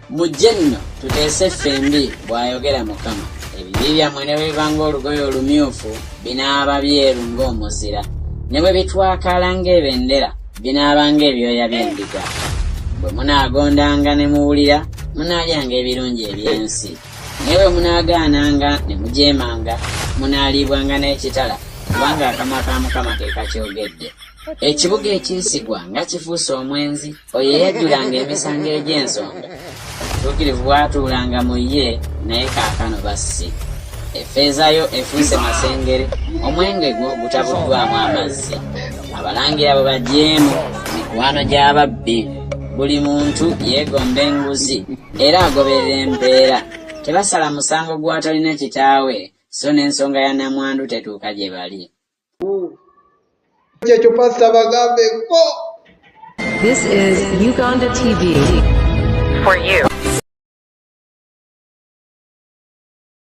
Mujje nno tuteese ffembi bw'ayogera Mukama. Ebibi byammwe ne bwebanga olugoye olumyufu binaaba byeru ng'omuzira, ne bwe bitwakala ng'ebendera binaabanga ebyoya by'endiga. Bwe munaagondanga ne muwulira munaalyanga ebirungi eby'ensi, ne bwe munaagaananga ne mujeemanga munaalibwanga n'ekitala, kubanga akamwa ka Mukama ke kakyogedde. Ekibuga ekiisigwa nga kifuuse omwenzi, oyo yajjulanga emisango egy'ensonga. Obutuukirivu bwatuulanga mu ye, naye kaakano bassi. Effeeza yo efuuse masengere, omwenge gwo gutabuddwamu amazzi. Abalangira bwe bajeemu mikwano gy'ababbi. Buli muntu yeegomba enguzi era agoberera empeera. Tebasala musango gw'atalina kitaawe, so n'ensonga ya nnamwandu tetuuka gye bali. This is Uganda TV for you.